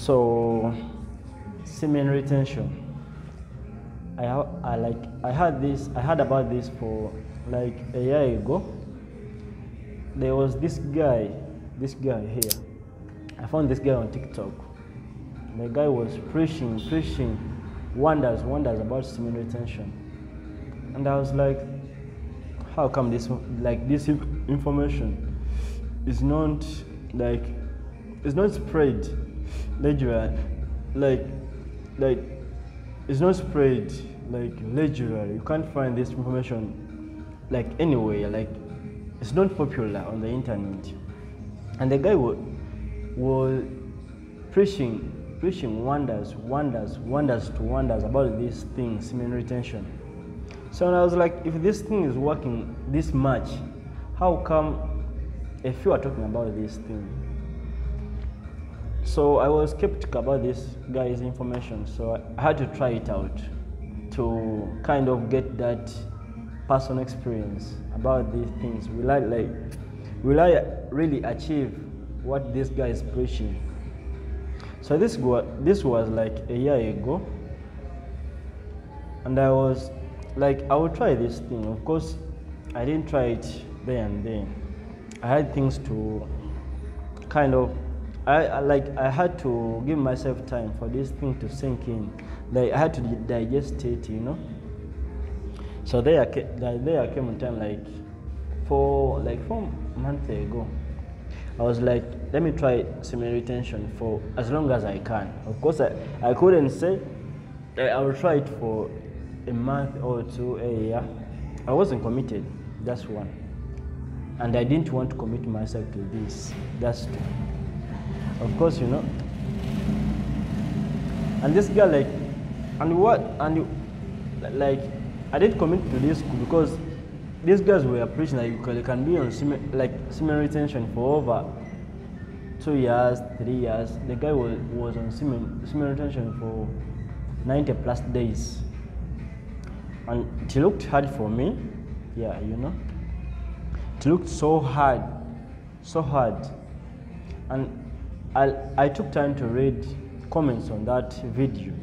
So, semen retention. I heard about this for like a year ago. There was this guy here. I found this guy on TikTok. The guy was preaching wonders about semen retention, and I was like, how come this information is not spread leisure, it's not spread like leisure. You can't find this information like anywhere. Like, it's not popular on the internet. And the guy was preaching wonders about this thing, semen retention. So I was like, if this thing is working this much, how come a few are talking about this thing? So I was skeptical about this guy's information, so I had to try it out to kind of get that personal experience about these things. Will I really achieve what this guy is preaching? So this was like a year ago, and I was like, I will try this thing. Of course, I didn't try it there and then. I had things to kind of, I had to give myself time for this thing to sink in. Like, I had to digest it, you know. So there came a time like 4 months ago. I was like, let me try semen retention for as long as I can. Of course, I couldn't say I will try it for a month or two, a year. I wasn't committed, that's one. And I didn't want to commit myself to this, that's two. Of course, you know. And this guy, I didn't commit to this because these guys were preaching like you can be on semen retention for over 2 years, 3 years. The guy was on semen retention for 90 plus days, and it looked hard for me. Yeah, you know, it looked so hard, and I took time to read comments on that video,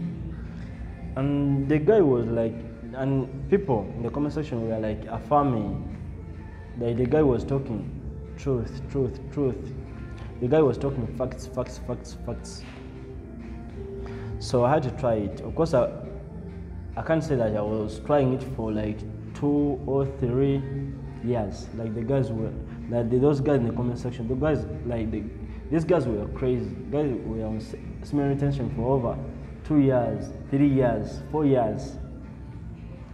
and the guy was like, and people in the comment section were like affirming that the guy was talking truth. The guy was talking facts. So I had to try it. Of course, I can't say that I was trying it for like 2 or 3 years. Like those guys in the comment section, these guys were crazy. Guys were on semen retention for over 2 years, 3 years, 4 years.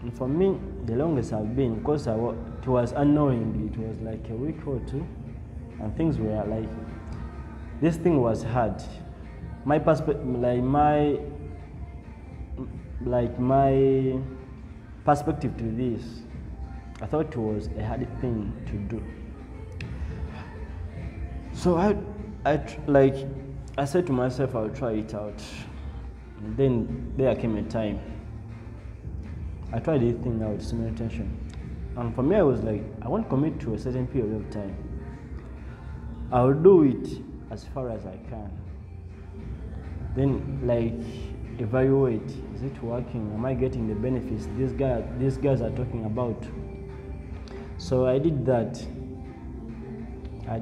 And for me, the longest I've been, because it was unknowingly, it was like a week or two, and things were like, this thing was hard. My perspective, my perspective to this, I thought it was a hard thing to do. So I said to myself, I'll try it out. And then there came a time I tried this thing out, semen retention. And for me, I was like, I won't commit to a certain period of time. I'll do it as far as I can. Then, evaluate, is it working? Am I getting the benefits these guys are talking about? So I did that. A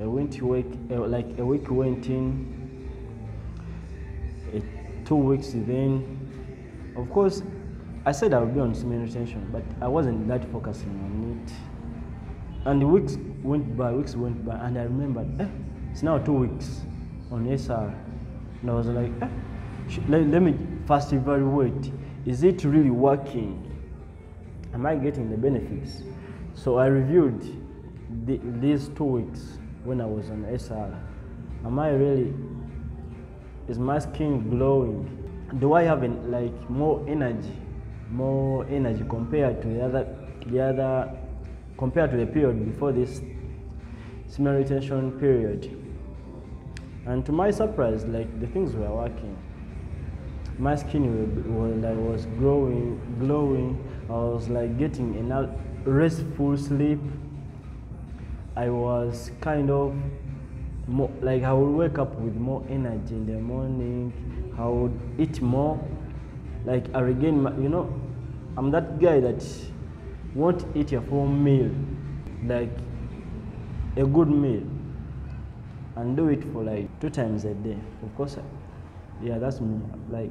week went in, 2 weeks then. Of course, I said I would be on semen retention, but I wasn't that focusing on it. And the weeks went by, and I remembered, it's now 2 weeks on SR. And I was like, let me first evaluate. Is it really working? Am I getting the benefits? So I reviewed these 2 weeks when I was on SR. Is my skin glowing? Do I have more energy compared to the period before this semen retention period? And to my surprise, the things were working. My skin was glowing. I was getting enough restful sleep. I was kind of more, like I would wake up with more energy in the morning. I would eat more, like I regain my, I'm that guy that won't eat a full meal, like a good meal, and do it for like 2 times a day. Of course, yeah, that's me. Like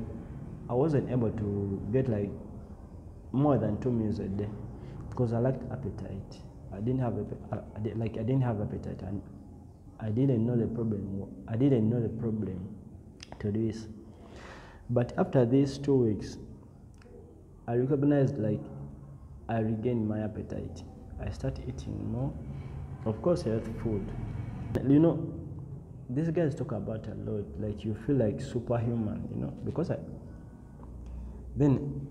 I wasn't able to get like more than 2 meals a day because I lacked appetite. I didn't have appetite, and I didn't know the problem. I didn't know the problem to this. But after these 2 weeks, I recognized like I regained my appetite. I started eating more, of course, healthy food. These guys talk about a lot, like you feel like superhuman, because then,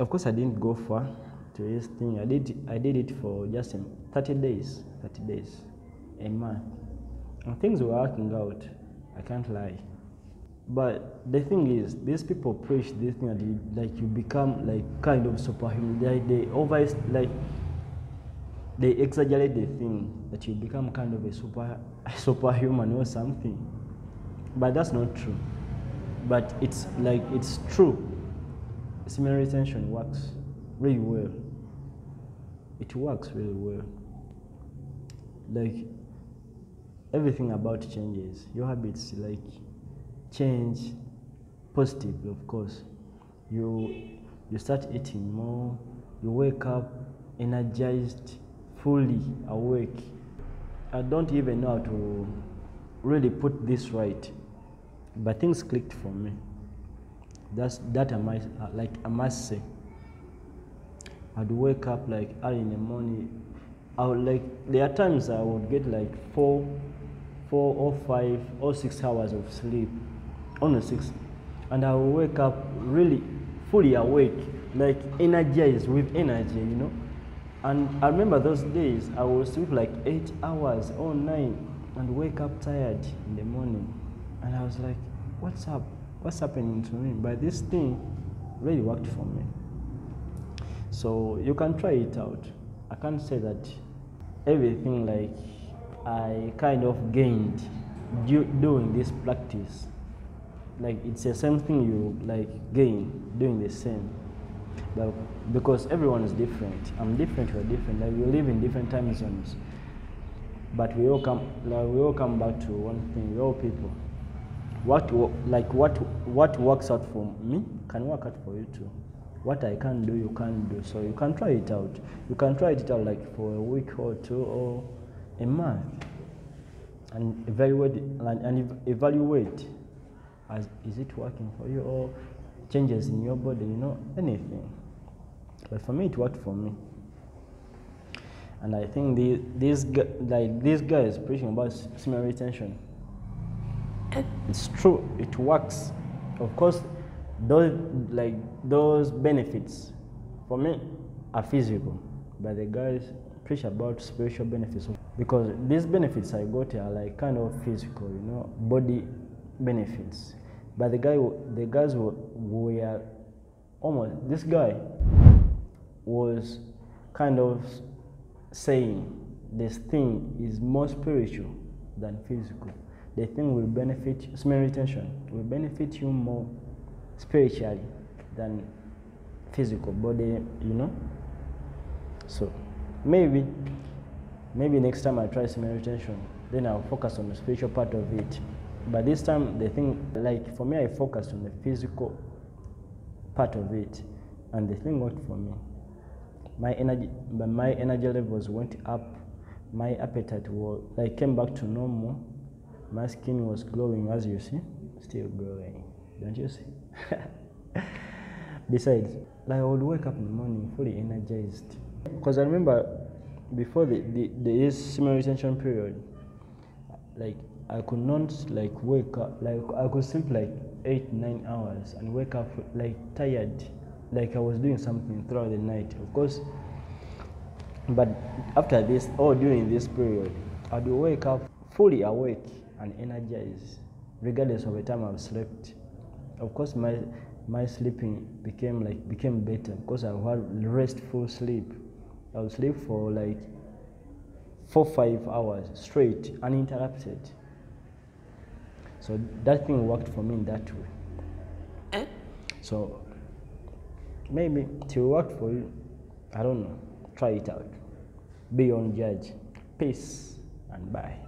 of course, I didn't go far to this thing. I did it for just 30 days, a month, and things were working out. I can't lie. But the thing is, these people preach this thing that like you become like kind of superhuman. They exaggerate the thing that you become kind of a superhuman or something. But that's not true. But it's true. Semen retention works really well. It works really well. Like everything about changes. Your habits like change positively, of course. You start eating more. You wake up energized, fully awake. I don't even know how to really put this right, but things clicked for me. That I must say. I'd wake up like early in the morning. There are times I would get like 4 or 5 or 6 hours of sleep, only 6, and I will wake up really fully awake, like energized with energy, And I remember those days I would sleep like 8 hours or 9 and wake up tired in the morning, and I was like, what's up? What's happening to me? But this thing really worked for me. So you can try it out. I can't say that everything like I kind of gained doing this practice. Like it's the same thing you like gain doing the same. But because everyone is different, I'm different, you're different. Like we live in different time zones, but we all come back to one thing. We're all people. What works out for me can work out for you too. What I can't do, you can't do. So you can try it out. You can try it out like for a week or 2 or a month, and evaluate as is it working for you, or changes in your body, anything. But for me, it worked for me, and I think these guys preaching about semen retention, it's true, it works. Of course, those benefits for me are physical, but the guys preach about spiritual benefits, because these benefits I got are like kind of physical, body benefits. But the guys were almost, this guy was kind of saying this thing is more spiritual than physical. The thing will benefit, semen retention will benefit you more spiritually than physical body, So maybe next time I try semen retention, then I'll focus on the spiritual part of it. But this time, the thing, like for me, I focused on the physical part of it, and the thing worked for me. My energy levels went up. My appetite came back to normal. My skin was glowing, as you see, still glowing, don't you see? Besides, I would wake up in the morning fully energized, because I remember before the semen retention period, like I could not wake up, I could sleep 8-9 hours and wake up tired, like I was doing something throughout the night, of course. But after this, or during this period, I would wake up fully awake and energized, regardless of the time I've slept. Of course, my sleeping became better because I had restful sleep. I would sleep for 4-5 hours straight, uninterrupted. So that thing worked for me in that way. So maybe it will work for you. I don't know. Try it out. Be your own judge. Peace and bye.